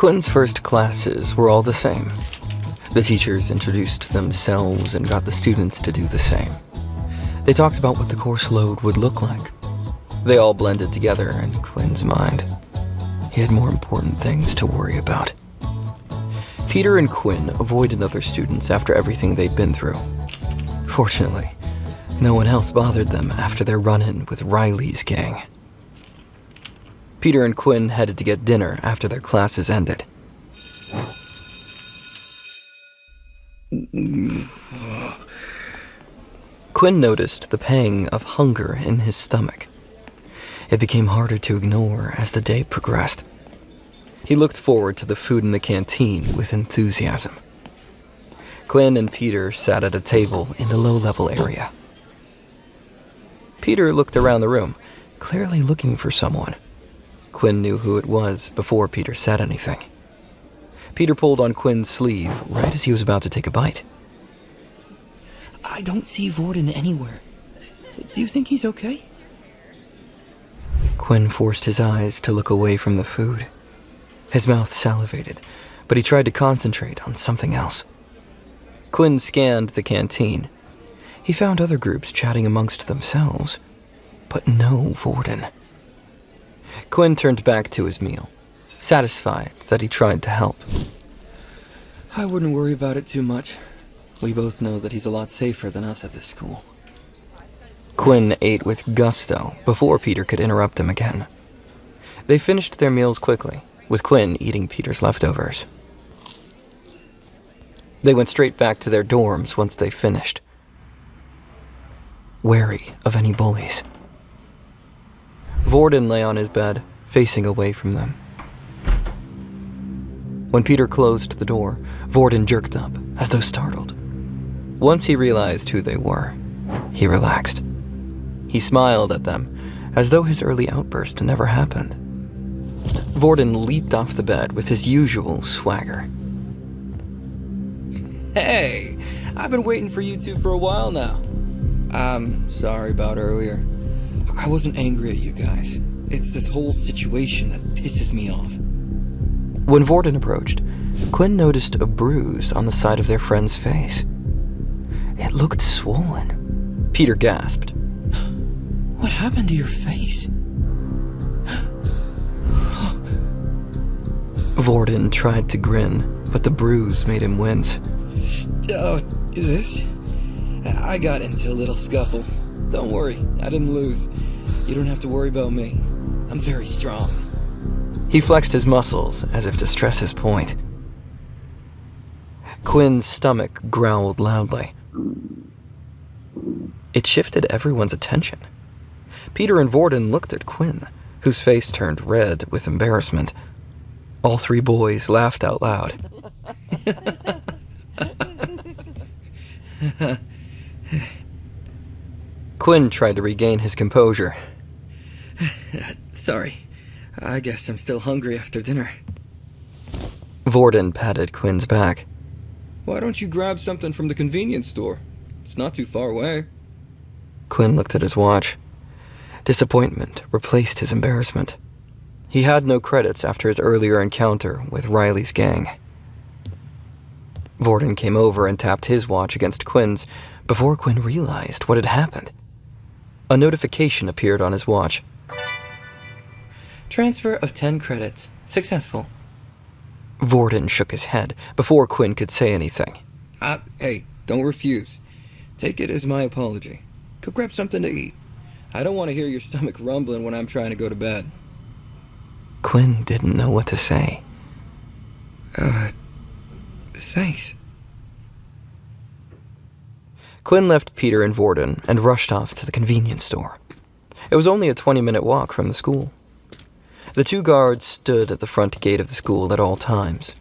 Quinn's first classes were all the same. The teachers introduced themselves and got the students to do the same. They talked about what the course load would look like. They all blended together in Quinn's mind. He had more important things to worry about. Peter and Quinn avoided other students after everything they'd been through. Fortunately, no one else bothered them after their run-in with Riley's gang. Peter and Quinn headed to get dinner after their classes ended. Quinn noticed the pang of hunger in his stomach. It became harder to ignore as the day progressed. He looked forward to the food in the canteen with enthusiasm. Quinn and Peter sat at a table in the low-level area. Peter looked around the room, clearly looking for someone. Quinn knew who it was before Peter said anything. Peter pulled on Quinn's sleeve right as he was about to take a bite. I don't see Varden anywhere. Do you think he's okay? Quinn forced his eyes to look away from the food. His mouth salivated, but he tried to concentrate on something else. Quinn scanned the canteen. He found other groups chatting amongst themselves, but no Varden. Quinn turned back to his meal, satisfied that he tried to help. I wouldn't worry about it too much. We both know that he's a lot safer than us at this school. Quinn ate with gusto before Peter could interrupt them again. They finished their meals quickly, with Quinn eating Peter's leftovers. They went straight back to their dorms once they finished, wary of any bullies. Varden lay on his bed, facing away from them. When Peter closed the door, Varden jerked up, as though startled. Once he realized who they were, he relaxed. He smiled at them, as though his early outburst never happened. Varden leaped off the bed with his usual swagger. Hey, I've been waiting for you two for a while now. I'm sorry about earlier. I wasn't angry at you guys. It's this whole situation that pisses me off. When Varden approached, Quinn noticed a bruise on the side of their friend's face. It looked swollen. Peter gasped. What happened to your face? Varden tried to grin, but the bruise made him wince. Oh, this? I got into a little scuffle. Don't worry, I didn't lose. You don't have to worry about me. I'm very strong. He flexed his muscles as if to stress his point. Quinn's stomach growled loudly. It shifted everyone's attention. Peter and Varden looked at Quinn, whose face turned red with embarrassment. All three boys laughed out loud. Quinn tried to regain his composure. Sorry, I guess I'm still hungry after dinner. Varden patted Quinn's back. Why don't you grab something from the convenience store? It's not too far away. Quinn looked at his watch. Disappointment replaced his embarrassment. He had no credits after his earlier encounter with Riley's gang. Varden came over and tapped his watch against Quinn's before Quinn realized what had happened. A notification appeared on his watch. Transfer of 10 credits. Successful. Varden shook his head before Quinn could say anything. Hey, don't refuse. Take it as my apology. Go grab something to eat. I don't want to hear your stomach rumbling when I'm trying to go to bed. Quinn didn't know what to say. Thanks. Quinn left Peter and Varden and rushed off to the convenience store. It was only a 20-minute walk from the school. The two guards stood at the front gate of the school at all times.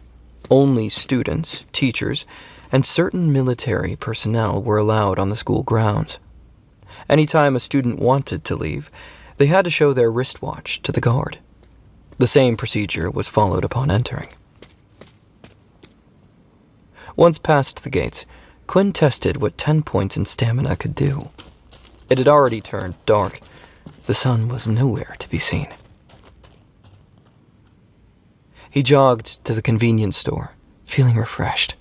Only students, teachers, and certain military personnel were allowed on the school grounds. Anytime a student wanted to leave, they had to show their wristwatch to the guard. The same procedure was followed upon entering. Once past the gates, Quinn tested what 10 points in stamina could do. It had already turned dark. The sun was nowhere to be seen. He jogged to the convenience store, feeling refreshed.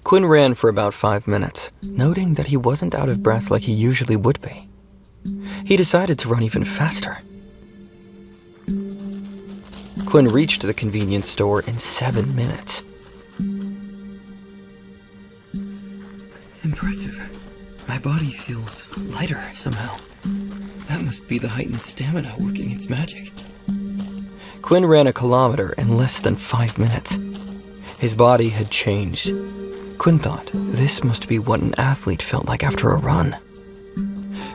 Quinn ran for about 5 minutes, noting that he wasn't out of breath like he usually would be. He decided to run even faster. Quinn reached the convenience store in 7 minutes. Impressive. My body feels lighter somehow. That must be the heightened stamina working its magic. Quinn ran a kilometer in less than 5 minutes. His body had changed. Quinn thought this must be what an athlete felt like after a run.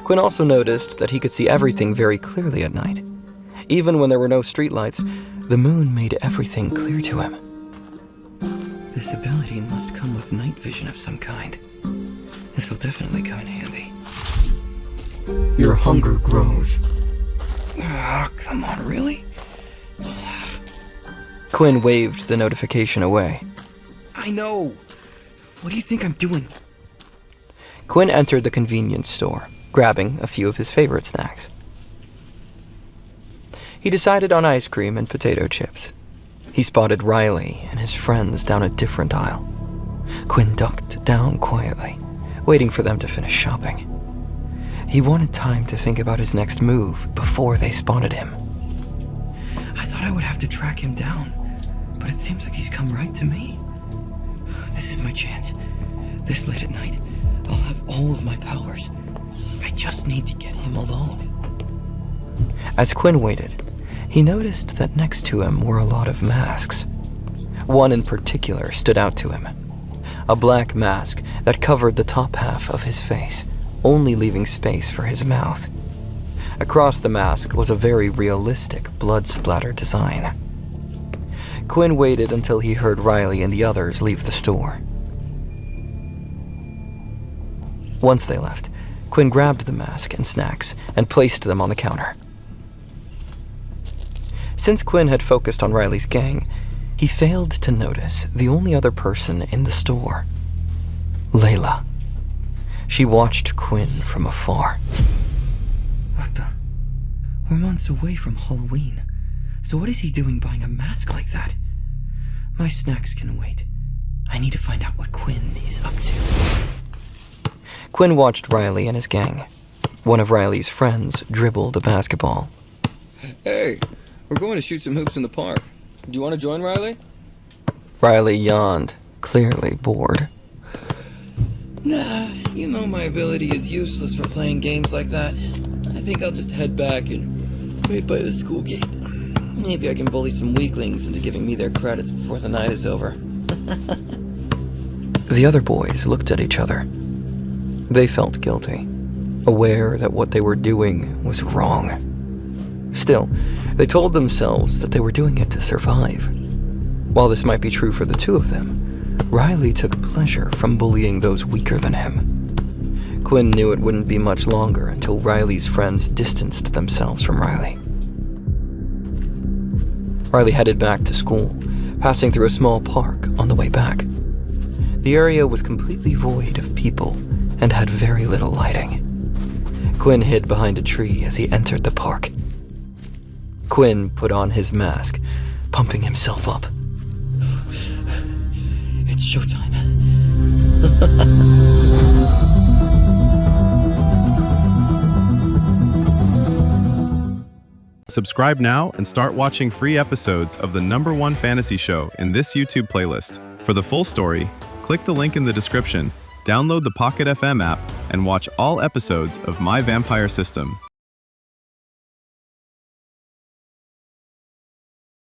Quinn also noticed that he could see everything very clearly at night. Even when there were no streetlights, the moon made everything clear to him. This ability must come with night vision of some kind. This will definitely come in handy. Your hunger grows. Oh, come on, really? Quinn waved the notification away. I know! What do you think I'm doing? Quinn entered the convenience store, grabbing a few of his favorite snacks. He decided on ice cream and potato chips. He spotted Riley and his friends down a different aisle. Quinn ducked down quietly, waiting for them to finish shopping. He wanted time to think about his next move before they spotted him. I thought I would have to track him down, but it seems like he's come right to me. This is my chance. This late at night, I'll have all of my powers. I just need to get him alone. As Quinn waited, he noticed that next to him were a lot of masks. One in particular stood out to him. A black mask that covered the top half of his face, only leaving space for his mouth. Across the mask was a very realistic blood-splattered design. Quinn waited until he heard Riley and the others leave the store. Once they left, Quinn grabbed the mask and snacks and placed them on the counter. Since Quinn had focused on Riley's gang, he failed to notice the only other person in the store, Layla. She watched Quinn from afar. What the? We're months away from Halloween. So what is he doing buying a mask like that? My snacks can wait. I need to find out what Quinn is up to. Quinn watched Riley and his gang. One of Riley's friends dribbled a basketball. Hey, we're going to shoot some hoops in the park. Do you want to join, Riley? Riley yawned, clearly bored. Nah, you know my ability is useless for playing games like that. I think I'll just head back and wait by the school gate. Maybe I can bully some weaklings into giving me their credits before the night is over. The other boys looked at each other. They felt guilty, aware that what they were doing was wrong. Still, they told themselves that they were doing it to survive. While this might be true for the two of them, Riley took pleasure from bullying those weaker than him. Quinn knew it wouldn't be much longer until Riley's friends distanced themselves from Riley. Riley headed back to school, passing through a small park on the way back. The area was completely void of people and had very little lighting. Quinn hid behind a tree as he entered the park. Quinn put on his mask, pumping himself up. It's showtime. Subscribe now and start watching free episodes of the #1 fantasy show in this YouTube playlist. For the full story, click the link in the description, download the Pocket FM app, and watch all episodes of My Vampire System.